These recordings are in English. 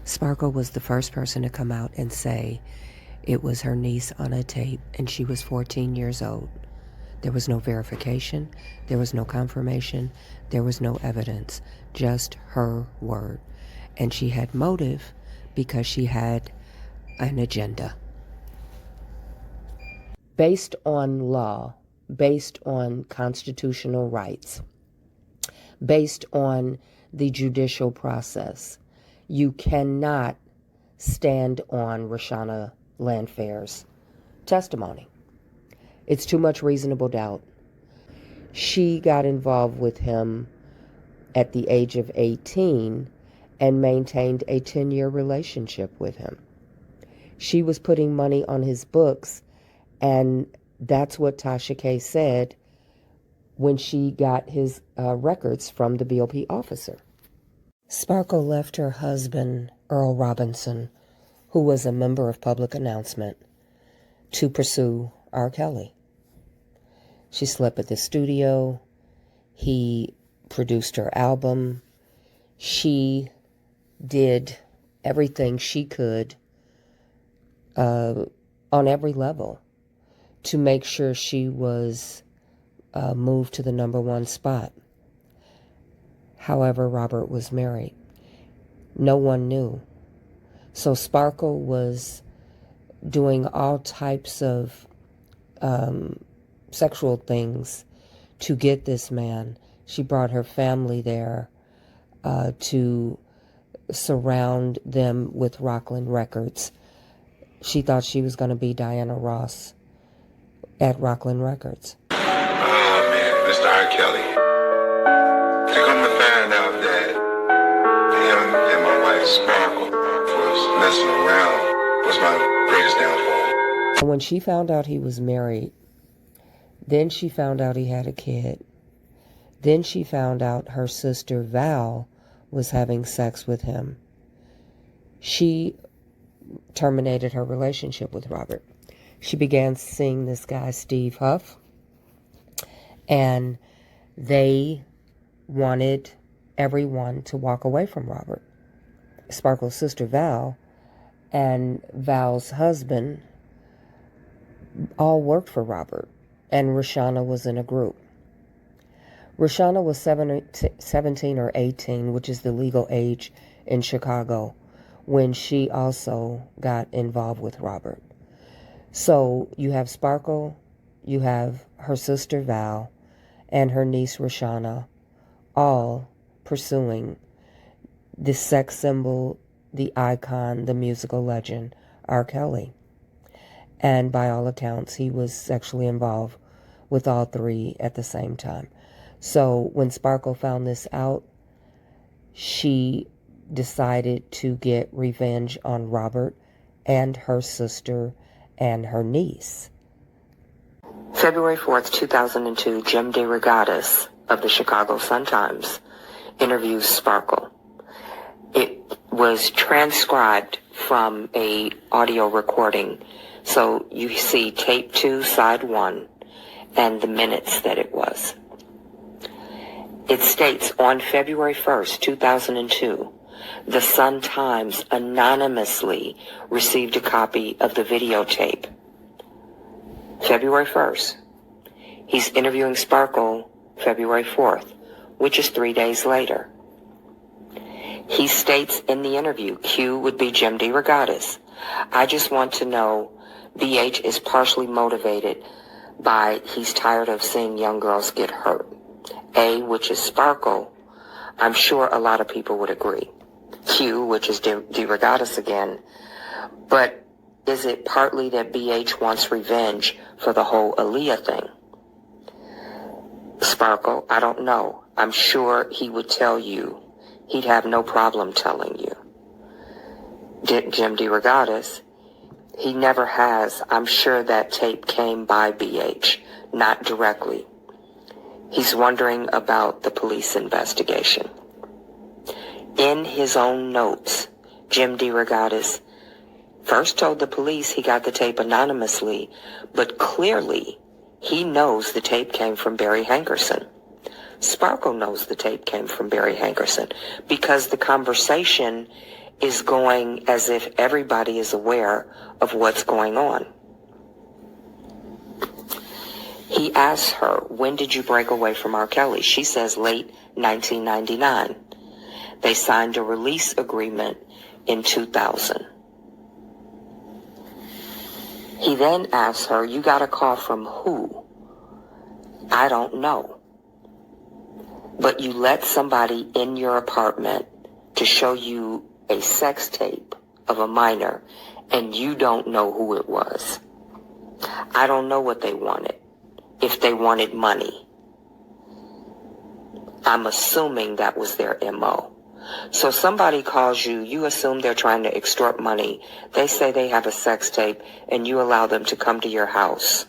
Sparkle was the first person to come out and say it was her niece on a tape, and she was 14 years old. There was no verification, there was no confirmation, there was no evidence, just her word. And she had motive because she had an agenda. Based on law, based on constitutional rights, based on the judicial process, you cannot stand on Rashana Landfair's testimony. It's too much reasonable doubt. She got involved with him at the age of 18 and maintained a 10-year relationship with him. She was putting money on his books, and that's what Tasha K said when she got his records from the BOP officer. Sparkle left her husband, Earl Robinson, who was a member of Public Announcement, to pursue R. Kelly. She slept at the studio. He produced her album. She did everything she could on every level to make sure she was moved to the number one spot. However, Robert was married. No one knew. So Sparkle was doing all types of sexual things to get this man. She brought her family there to surround them with Rockland Records. She thought she was going to be Diana Ross at Rockland Records. Oh man, Mr. R. Kelly. To come to find out that him and my wife Sparkle was messing around was my greatest downfall. When she found out he was married, then she found out he had a kid. Then she found out her sister Val was having sex with him. She terminated her relationship with Robert. She began seeing this guy, Steve Huff, and they wanted everyone to walk away from Robert. Sparkle's sister Val and Val's husband all worked for Robert, and Rashana was in a group. Rashana was 17 or 18, which is the legal age in Chicago, when she also got involved with Robert. So you have Sparkle, you have her sister Val, and her niece Rashana, all pursuing the sex symbol, the icon, the musical legend, R. Kelly. And by all accounts, he was sexually involved with all three at the same time. So when Sparkle found this out, she decided to get revenge on Robert and her sister and her niece. February 4th, 2002, Jim DeRogatis of the Chicago Sun-Times interviews Sparkle. It was transcribed from a audio recording, so you see tape 2, side 1, and the minutes that it was. It states, on February 1st, 2002, the Sun-Times anonymously received a copy of the videotape. February 1st. He's interviewing Sparkle February 4th, which is 3 days later. He states in the interview, Q would be Jim DeRogatis, I just want to know, BH is partially motivated by he's tired of seeing young girls get hurt. A, which is Sparkle, I'm sure a lot of people would agree. Q, which is DeRogatis again, but is it partly that BH wants revenge for the whole Aaliyah thing? Sparkle, I don't know. I'm sure he would tell you. He'd have no problem telling you. Jim DeRogatis, he never has. I'm sure that tape came by BH, not directly. He's wondering about the police investigation. In his own notes, Jim DeRogatis first told the police he got the tape anonymously, but clearly he knows the tape came from Barry Hankerson. Sparkle knows the tape came from Barry Hankerson because the conversation is going as if everybody is aware of what's going on. He asks her, when did you break away from R. Kelly? She says late 1999. They signed a release agreement in 2000. He then asks her, you got a call from who? I don't know. But you let somebody in your apartment to show you a sex tape of a minor, and you don't know who it was. I don't know what they wanted. If they wanted money. I'm assuming that was their MO. So somebody calls you, you assume they're trying to extort money. They say they have a sex tape, and you allow them to come to your house.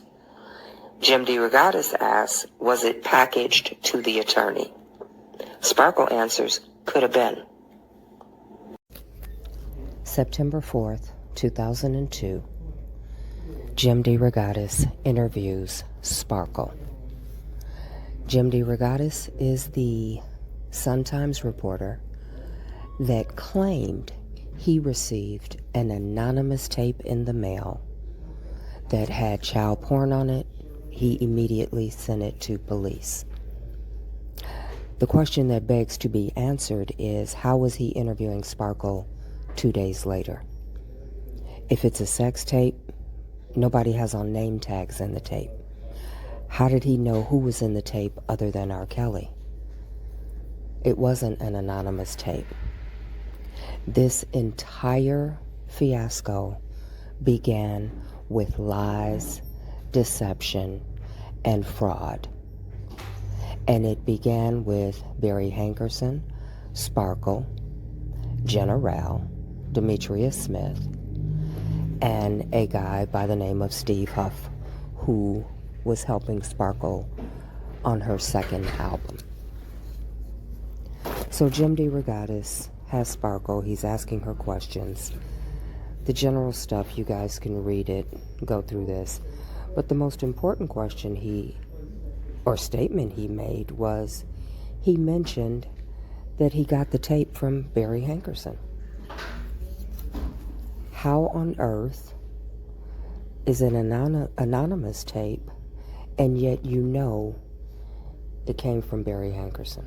Jim DeRogatis asks, was it packaged to the attorney? Sparkle answers, could have been. September 4th, 2002. Jim DeRogatis interviews Sparkle. Jim DeRogatis is the Sun-Times reporter that claimed he received an anonymous tape in the mail that had child porn on it. He immediately sent it to police. The question that begs to be answered is, how was he interviewing Sparkle 2 days later? If it's a sex tape, nobody has on name tags in the tape. How did he know who was in the tape other than R. Kelly? It wasn't an anonymous tape. This entire fiasco began with lies, deception, and fraud. And it began with Barry Hankerson, Sparkle, Jenna Rao, Demetria Smith, and a guy by the name of Steve Huff, who was helping Sparkle on her second album. So Jim DeRogatis has Sparkle. He's asking her questions. The general stuff, you guys can read it, go through this. But the most important question statement he made was, he mentioned that he got the tape from Barry Hankerson. How on earth is an anonymous tape, and yet you know it came from Barry Hankerson?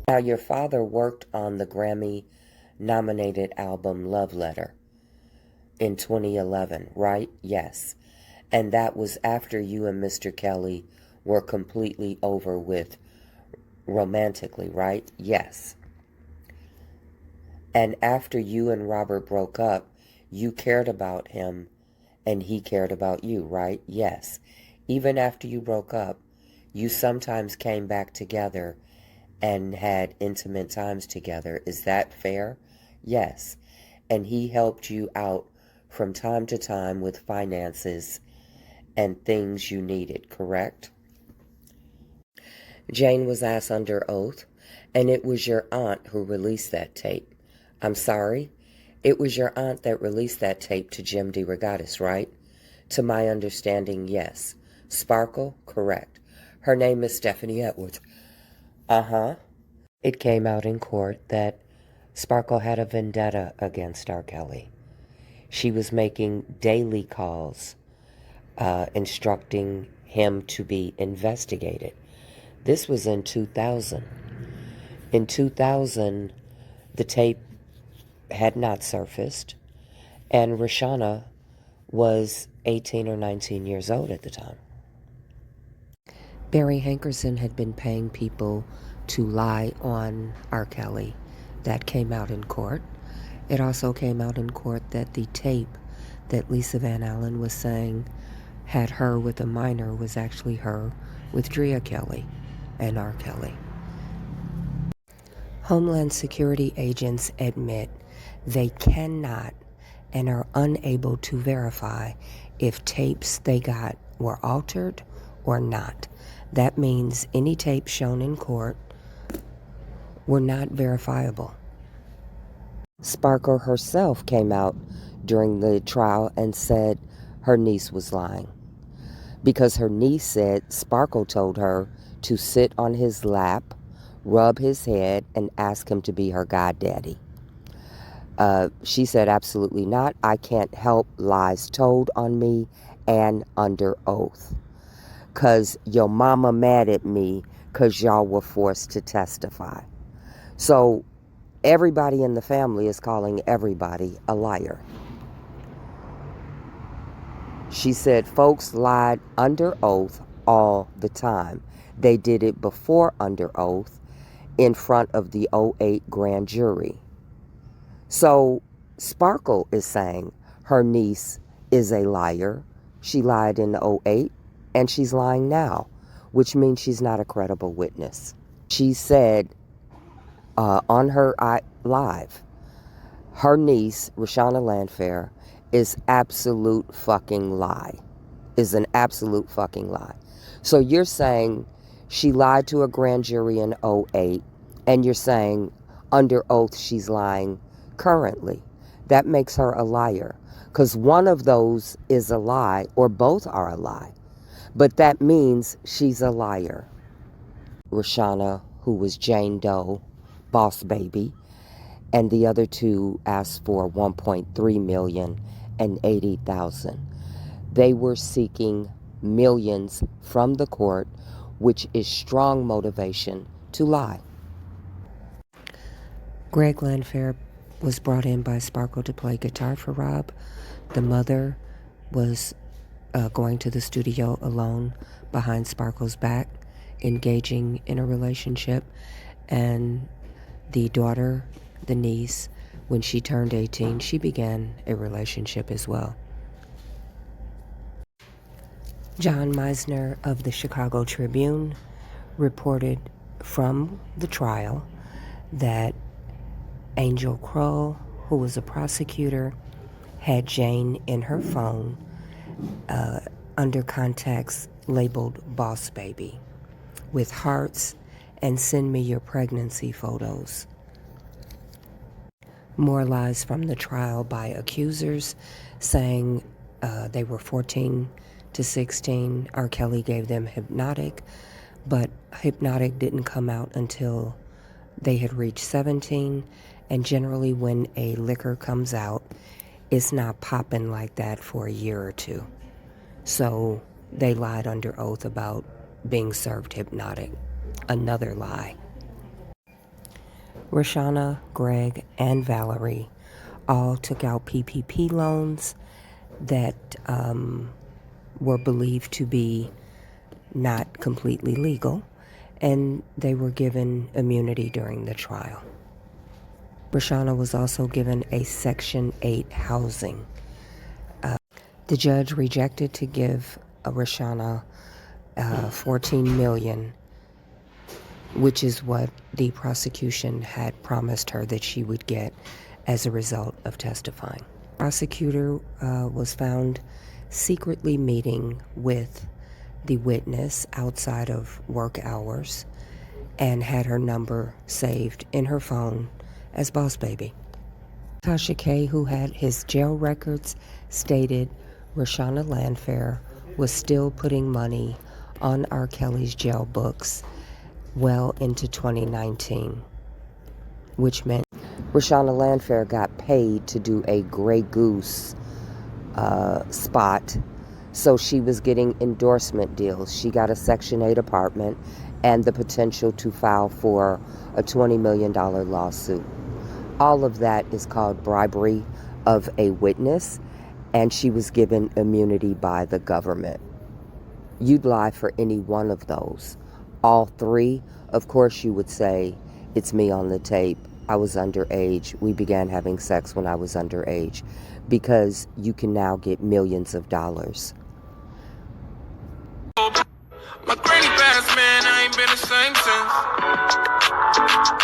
Now, your father worked on the Grammy-nominated album Love Letter in 2011, right? Yes. And that was after you and Mr. Kelly were completely over with romantically, right? Yes. And after you and Robert broke up, you cared about him and he cared about you, right? Yes. Even after you broke up, you sometimes came back together and had intimate times together. Is that fair? Yes. And he helped you out from time to time with finances and things you needed, correct? Jane was asked under oath, and it was your aunt who released that tape. I'm sorry? It was your aunt that released that tape to Jim DeRogatis, right? To my understanding, yes. Sparkle? Correct. Her name is Stephanie Edwards. Uh-huh. It came out in court that Sparkle had a vendetta against R. Kelly. She was making daily calls, instructing him to be investigated. This was in 2000. In 2000, the tape had not surfaced, and Rashana was 18 or 19 years old at the time. Barry Hankerson had been paying people to lie on R. Kelly. That came out in court. It also came out in court that the tape that Lisa Van Allen was saying had her with a minor was actually her with Drea Kelly and R. Kelly. Homeland Security agents admit they cannot and are unable to verify if tapes they got were altered or not. That means any tapes shown in court were not verifiable. Sparkle herself came out during the trial and said her niece was lying, because her niece said Sparkle told her to sit on his lap, rub his head, and ask him to be her goddaddy. She said, absolutely not. I can't help lies told on me and under oath. Because your mama mad at me because y'all were forced to testify. So everybody in the family is calling everybody a liar. She said folks lied under oath all the time. They did it before under oath in front of the '08 grand jury. So Sparkle is saying her niece is a liar. She lied in '08 and she's lying now, which means she's not a credible witness. She said on her live, her niece, Rashana Landfair, is absolute fucking lie. Is an absolute fucking lie. So you're saying she lied to a grand jury in '08, and you're saying under oath she's lying currently. That makes her a liar, because one of those is a lie, or both are a lie. But that means she's a liar. Rashana, who was Jane Doe, boss baby, and the other two asked for $1.3 million and $80,000. They were seeking millions from the court, which is strong motivation to lie. Greg Landfair was brought in by Sparkle to play guitar for Rob. The mother was going to the studio alone behind Sparkle's back, engaging in a relationship. And the daughter, the niece, when she turned 18, she began a relationship as well. John Meisner of the Chicago Tribune reported from the trial that Angel Crow, who was a prosecutor, had Jane in her phone under contacts labeled Boss Baby with hearts and send me your pregnancy photos. More lies from the trial by accusers saying they were 14 to 16. R. Kelly gave them Hypnotic, but Hypnotic didn't come out until they had reached 17. And generally when a liquor comes out, it's not popping like that for a year or two. So they lied under oath about being served Hypnotic. Another lie. Rashana, Greg, and Valerie all took out PPP loans that were believed to be not completely legal, and they were given immunity during the trial. Rashana was also given a Section 8 housing. The judge rejected to give Rashana $14 million, which is what the prosecution had promised her that she would get as a result of testifying. The prosecutor was found secretly meeting with the witness outside of work hours and had her number saved in her phone as Boss Baby. Tasha K., who had his jail records, stated Rashana Landfair was still putting money on R. Kelly's jail books well into 2019, which meant Rashana Landfair got paid to do a Grey Goose spot, so she was getting endorsement deals. She got a Section 8 apartment and the potential to file for a $20 million lawsuit. All of that is called bribery of a witness, and she was given immunity by the government. You'd lie for any one of those. All three, of course you would say, it's me on the tape. I was underage. We began having sex when I was underage, because you can now get millions of dollars. My granny passed, man, I ain't been the same since.